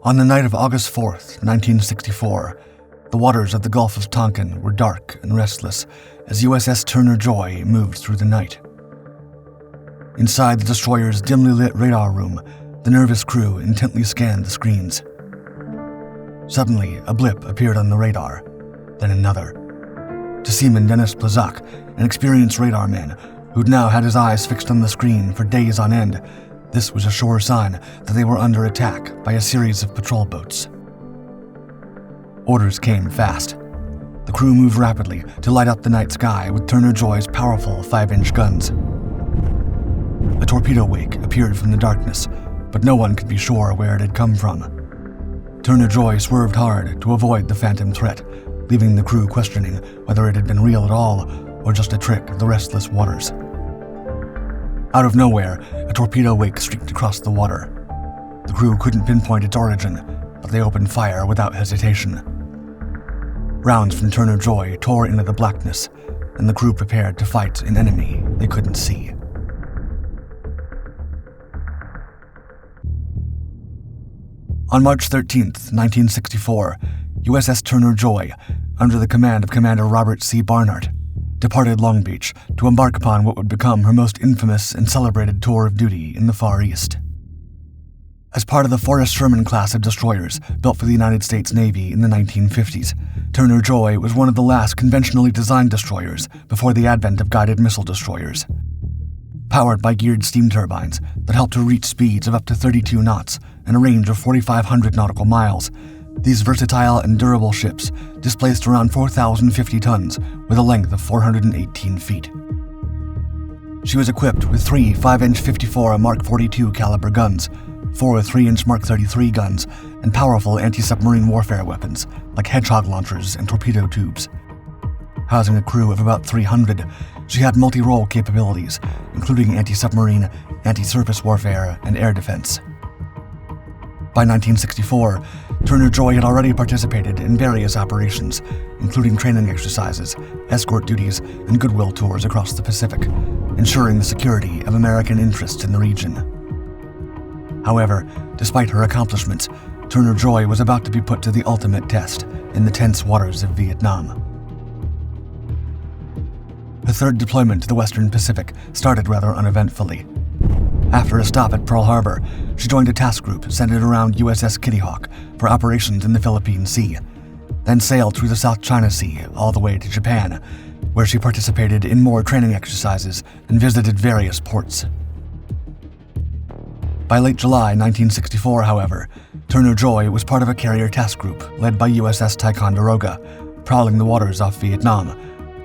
On the night of August 4th, 1964, the waters of the Gulf of Tonkin were dark and restless as USS Turner Joy moved through the night. Inside the destroyer's dimly lit radar room, the nervous crew intently scanned the screens. Suddenly, a blip appeared on the radar, then another. To Seaman Dennis Plzak, an experienced radarman who'd now had his eyes fixed on the screen for days on end, this was a sure sign that they were under attack by a series of patrol boats. Orders came fast. The crew moved rapidly to light up the night sky with Turner Joy's powerful 5-inch guns. A torpedo wake appeared from the darkness, but no one could be sure where it had come from. Turner Joy swerved hard to avoid the phantom threat, leaving the crew questioning whether it had been real at all or just a trick of the restless waters. Out of nowhere, a torpedo wake streaked across the water. The crew couldn't pinpoint its origin, but they opened fire without hesitation. Rounds from Turner Joy tore into the blackness, and the crew prepared to fight an enemy they couldn't see. On March 13th, 1964, USS Turner Joy, under the command of Commander Robert C. Barnard, departed Long Beach to embark upon what would become her most infamous and celebrated tour of duty in the Far East. As part of the Forrest Sherman class of destroyers built for the United States Navy in the 1950s, Turner Joy was one of the last conventionally designed destroyers before the advent of guided missile destroyers. Powered by geared steam turbines that helped her reach speeds of up to 32 knots and a range of 4,500 nautical miles, these versatile and durable ships displaced around 4,050 tons with a length of 418 feet. She was equipped with 3 5-inch 54 Mark 42 caliber guns, 4 3-inch Mark 33 guns, and powerful anti-submarine warfare weapons like hedgehog launchers and torpedo tubes. Housing a crew of about 300, she had multi-role capabilities, including anti-submarine, anti-surface warfare, and air defense. By 1964, Turner Joy had already participated in various operations, including training exercises, escort duties, and goodwill tours across the Pacific, ensuring the security of American interests in the region. However, despite her accomplishments, Turner Joy was about to be put to the ultimate test in the tense waters of Vietnam. Her third deployment to the Western Pacific started rather uneventfully. After a stop at Pearl Harbor, she joined a task group centered around USS Kitty Hawk for operations in the Philippine Sea, then sailed through the South China Sea all the way to Japan, where she participated in more training exercises and visited various ports. By late July 1964, however, Turner Joy was part of a carrier task group led by USS Ticonderoga, prowling the waters off Vietnam,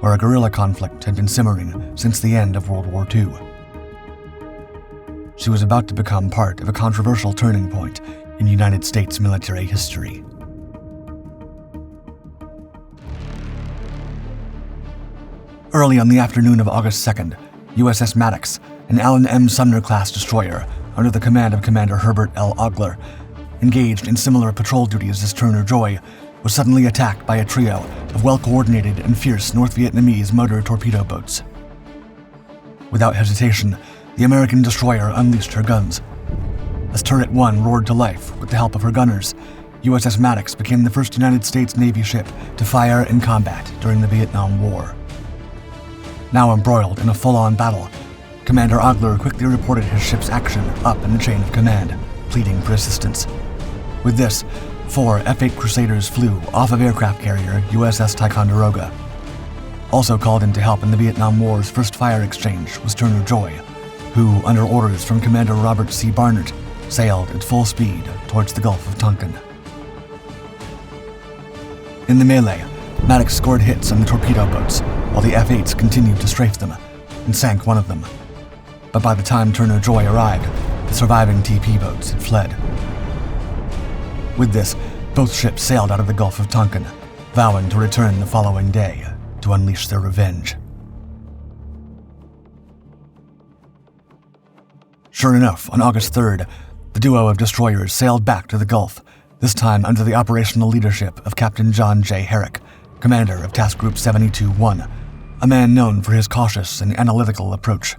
where a guerrilla conflict had been simmering since the end of World War II. She was about to become part of a controversial turning point in United States military history. Early on the afternoon of August 2nd, USS Maddox, an Allen M. Sumner-class destroyer under the command of Commander Herbert L. Ogler, engaged in similar patrol duties as Turner Joy, was suddenly attacked by a trio of well-coordinated and fierce North Vietnamese motor torpedo boats. Without hesitation, the American destroyer unleashed her guns. As Turret 1 roared to life with the help of her gunners, USS Maddox became the first United States Navy ship to fire in combat during the Vietnam War. Now embroiled in a full-on battle, Commander Ogler quickly reported his ship's action up in the chain of command, pleading for assistance. With this, 4 F-8 Crusaders flew off of aircraft carrier USS Ticonderoga. Also called in to help in the Vietnam War's first fire exchange was Turner Joy, who, under orders from Commander Robert C. Barnard, sailed at full speed towards the Gulf of Tonkin. In the melee, Maddox scored hits on the torpedo boats, while the F-8s continued to strafe them, and sank one of them. But by the time Turner Joy arrived, the surviving TP boats had fled. With this, both ships sailed out of the Gulf of Tonkin, vowing to return the following day to unleash their revenge. Sure enough, on August 3rd, the duo of destroyers sailed back to the Gulf, this time under the operational leadership of Captain John J. Herrick, commander of Task Group 72-1, a man known for his cautious and analytical approach.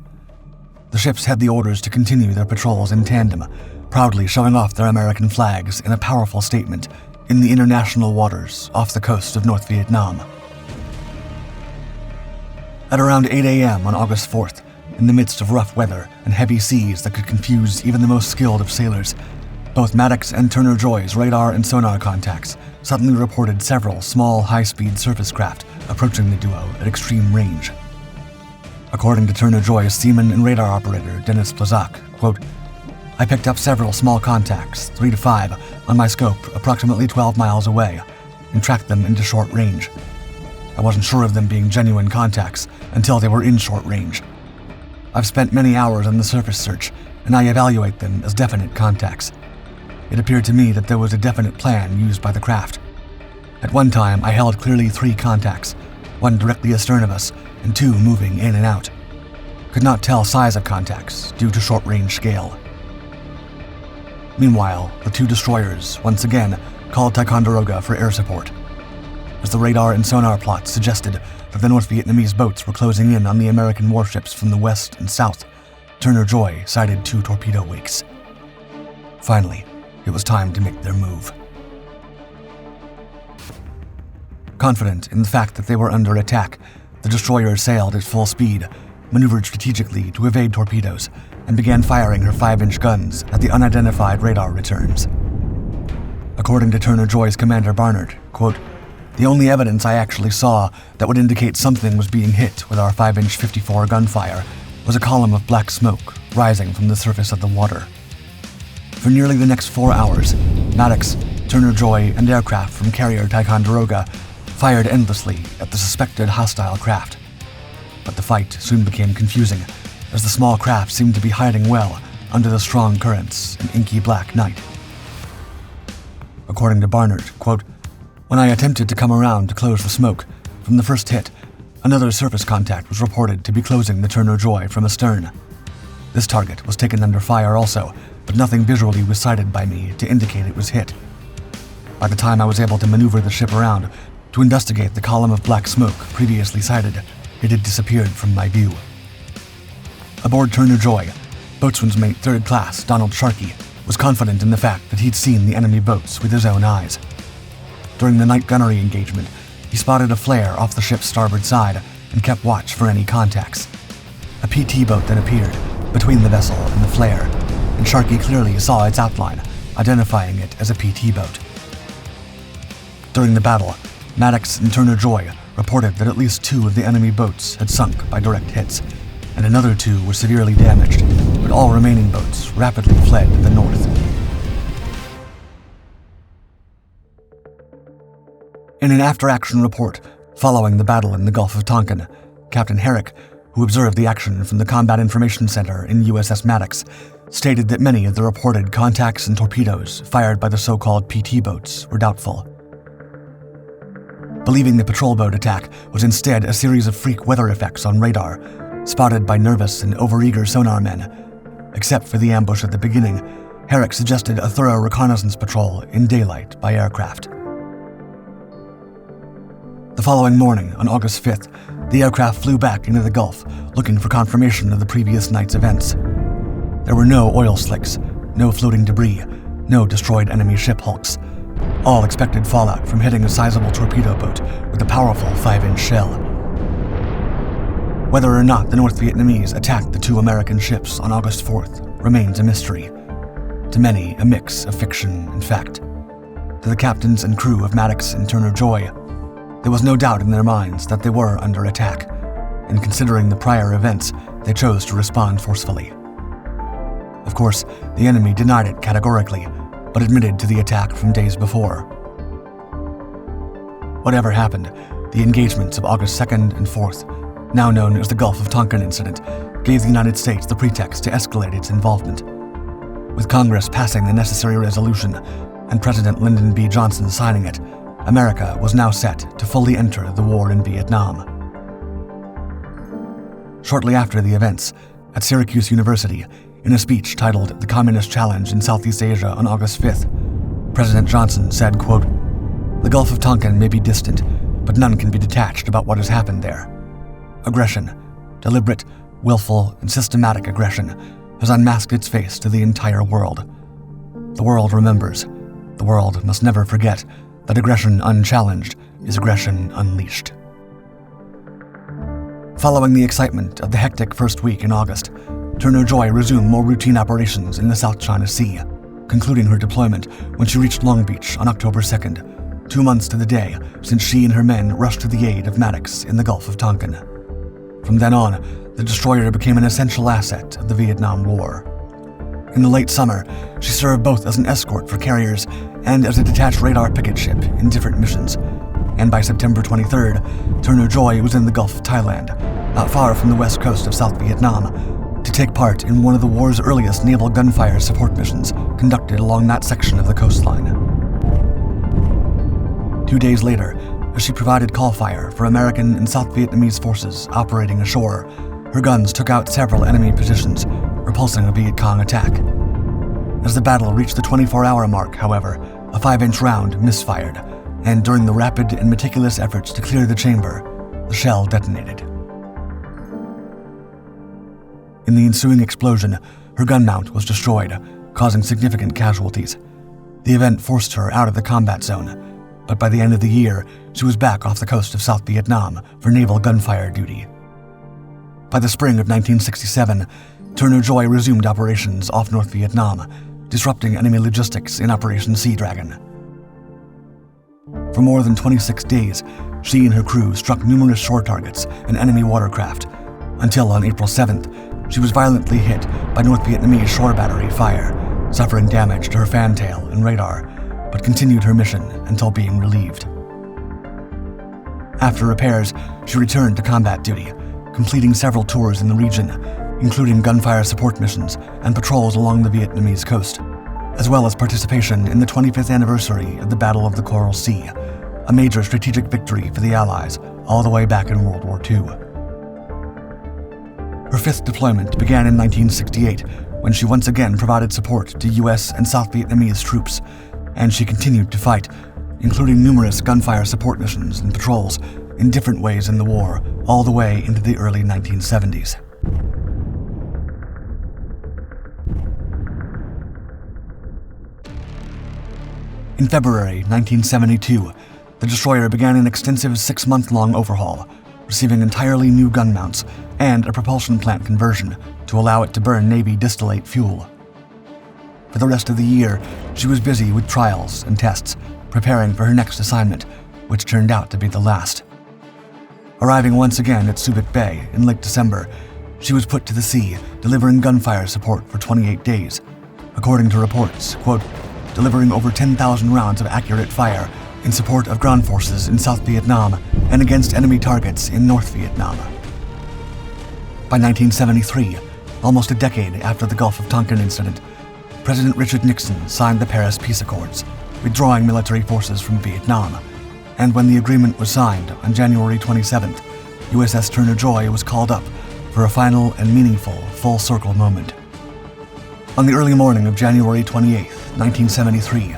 The ships had the orders to continue their patrols in tandem, proudly showing off their American flags in a powerful statement in the international waters off the coast of North Vietnam. At around 8 a.m. on August 4th, in the midst of rough weather and heavy seas that could confuse even the most skilled of sailors, both Maddox and Turner Joy's radar and sonar contacts suddenly reported several small, high-speed surface craft approaching the duo at extreme range. According to Turner Joy's seaman and radar operator Dennis Plzak, quote, "I picked up several small contacts, 3 to 5, on my scope approximately 12 miles away, and tracked them into short range. I wasn't sure of them being genuine contacts until they were in short range. I've spent many hours on the surface search, and I evaluate them as definite contacts. It appeared to me that there was a definite plan used by the craft. At one time, I held clearly 3 contacts, 1 directly astern of us, and 2 moving in and out. Could not tell size of contacts due to short-range scale." Meanwhile, the 2 destroyers, once again, called Ticonderoga for air support. As the radar and sonar plots suggested that the North Vietnamese boats were closing in on the American warships from the west and south, Turner Joy sighted 2 torpedo wakes. Finally, it was time to make their move. Confident in the fact that they were under attack, the destroyer sailed at full speed, maneuvered strategically to evade torpedoes, and began firing her 5-inch guns at the unidentified radar returns. According to Turner Joy's commander Barnard, quote, "The only evidence I actually saw that would indicate something was being hit with our 5-inch 54 gunfire was a column of black smoke rising from the surface of the water." For nearly the next 4 hours, Maddox, Turner Joy, and aircraft from carrier Ticonderoga fired endlessly at the suspected hostile craft. But the fight soon became confusing, as the small craft seemed to be hiding well under the strong currents and inky black night. According to Barnard, quote, "When I attempted to come around to close the smoke, from the first hit, another surface contact was reported to be closing the Turner Joy from astern. This target was taken under fire also, but nothing visually was sighted by me to indicate it was hit. By the time I was able to maneuver the ship around to investigate the column of black smoke previously sighted, it had disappeared from my view." Aboard Turner Joy, boatswain's mate 3rd Class Donald Sharkey was confident in the fact that he'd seen the enemy boats with his own eyes. During the night gunnery engagement, he spotted a flare off the ship's starboard side and kept watch for any contacts. A PT boat then appeared between the vessel and the flare, and Sharkey clearly saw its outline, identifying it as a PT boat. During the battle, Maddox and Turner Joy reported that at least 2 of the enemy boats had sunk by direct hits, and another 2 were severely damaged, but all remaining boats rapidly fled to the north. In an after-action report following the battle in the Gulf of Tonkin, Captain Herrick, who observed the action from the Combat Information Center in USS Maddox, stated that many of the reported contacts and torpedoes fired by the so-called PT boats were doubtful. Believing the patrol boat attack was instead a series of freak weather effects on radar, spotted by nervous and overeager sonar men. Except for the ambush at the beginning, Herrick suggested a thorough reconnaissance patrol in daylight by aircraft. The following morning, on August 5th, the aircraft flew back into the Gulf, looking for confirmation of the previous night's events. There were no oil slicks, no floating debris, no destroyed enemy ship hulks. All expected fallout from hitting a sizable torpedo boat with a powerful 5-inch shell. Whether or not the North Vietnamese attacked the 2 American ships on August 4th remains a mystery. To many, a mix of fiction and fact. To the captains and crew of Maddox and Turner Joy, there was no doubt in their minds that they were under attack, and considering the prior events, they chose to respond forcefully. Of course, the enemy denied it categorically, but admitted to the attack from days before. Whatever happened, the engagements of August 2nd and 4th, now known as the Gulf of Tonkin incident, gave the United States the pretext to escalate its involvement. With Congress passing the necessary resolution and President Lyndon B. Johnson signing it, America was now set to fully enter the war in Vietnam. Shortly after the events, at Syracuse University, in a speech titled The Communist Challenge in Southeast Asia on August 5th, President Johnson said, quote, "The Gulf of Tonkin may be distant, but none can be detached about what has happened there. Aggression, deliberate, willful, and systematic aggression, has unmasked its face to the entire world. The world remembers. The world must never forget that aggression unchallenged is aggression unleashed. Following the excitement of the hectic first week in August, Turner Joy resumed more routine operations in the South China Sea, concluding her deployment when she reached Long Beach on October 2nd, 2 months to the day since she and her men rushed to the aid of Maddox in the Gulf of Tonkin. From then on, the destroyer became an essential asset of the Vietnam War. In the late summer, she served both as an escort for carriers and as a detached radar picket ship in different missions, and by September 23rd, Turner Joy was in the Gulf of Thailand, not far from the west coast of South Vietnam, to take part in one of the war's earliest naval gunfire support missions conducted along that section of the coastline. 2 days later, as she provided call fire for American and South Vietnamese forces operating ashore, her guns took out several enemy positions, repulsing a Viet Cong attack. As the battle reached the 24-hour mark, however, a 5-inch round misfired, and during the rapid and meticulous efforts to clear the chamber, the shell detonated. In the ensuing explosion, her gun mount was destroyed, causing significant casualties. The event forced her out of the combat zone, but by the end of the year, she was back off the coast of South Vietnam for naval gunfire duty. By the spring of 1967, Turner Joy resumed operations off North Vietnam, disrupting enemy logistics in Operation Sea Dragon. For more than 26 days, she and her crew struck numerous shore targets and enemy watercraft, until on April 7th, she was violently hit by North Vietnamese shore battery fire, suffering damage to her fantail and radar, but continued her mission until being relieved. After repairs, she returned to combat duty, completing several tours in the region, including gunfire support missions and patrols along the Vietnamese coast, as well as participation in the 25th anniversary of the Battle of the Coral Sea, a major strategic victory for the Allies all the way back in World War II. Her fifth deployment began in 1968, when she once again provided support to U.S. and South Vietnamese troops, and she continued to fight, including numerous gunfire support missions and patrols in different ways in the war, all the way into the early 1970s. In February 1972, the destroyer began an extensive 6-month-long overhaul, receiving entirely new gun mounts and a propulsion plant conversion to allow it to burn Navy distillate fuel. For the rest of the year, she was busy with trials and tests, preparing for her next assignment, which turned out to be the last. Arriving once again at Subic Bay in late December, she was put to the sea, delivering gunfire support for 28 days. According to reports, quote, delivering over 10,000 rounds of accurate fire in support of ground forces in South Vietnam and against enemy targets in North Vietnam. By 1973, almost a decade after the Gulf of Tonkin incident, President Richard Nixon signed the Paris Peace Accords, withdrawing military forces from Vietnam, and when the agreement was signed on January 27th, USS Turner Joy was called up for a final and meaningful full-circle moment. On the early morning of January 28, 1973,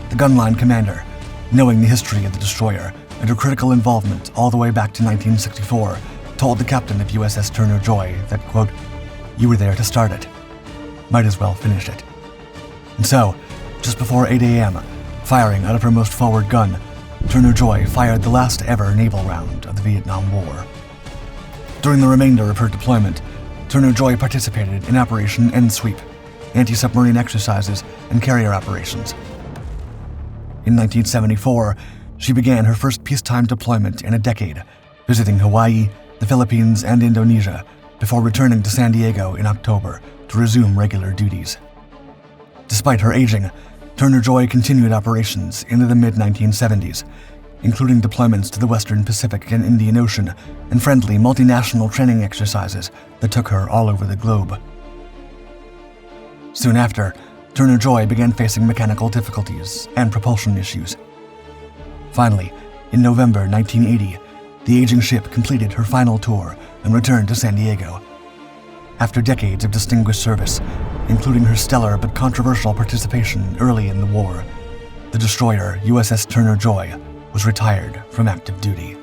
the gunline commander, knowing the history of the destroyer and her critical involvement all the way back to 1964, told the captain of USS Turner Joy that, quote, you were there to start it. Might as well finish it. And so, just before 8 a.m., firing out of her most forward gun, Turner Joy fired the last ever naval round of the Vietnam War. During the remainder of her deployment, Turner Joy participated in Operation End Sweep, anti-submarine exercises, and carrier operations. In 1974, she began her first peacetime deployment in a decade, visiting Hawaii, the Philippines, and Indonesia, before returning to San Diego in October to resume regular duties. Despite her aging, Turner Joy continued operations into the mid-1970s, including deployments to the Western Pacific and Indian Ocean and friendly multinational training exercises that took her all over the globe. Soon after, Turner Joy began facing mechanical difficulties and propulsion issues. Finally, in November 1980, the aging ship completed her final tour and returned to San Diego. After decades of distinguished service, including her stellar but controversial participation early in the war, the destroyer USS Turner Joy was retired from active duty.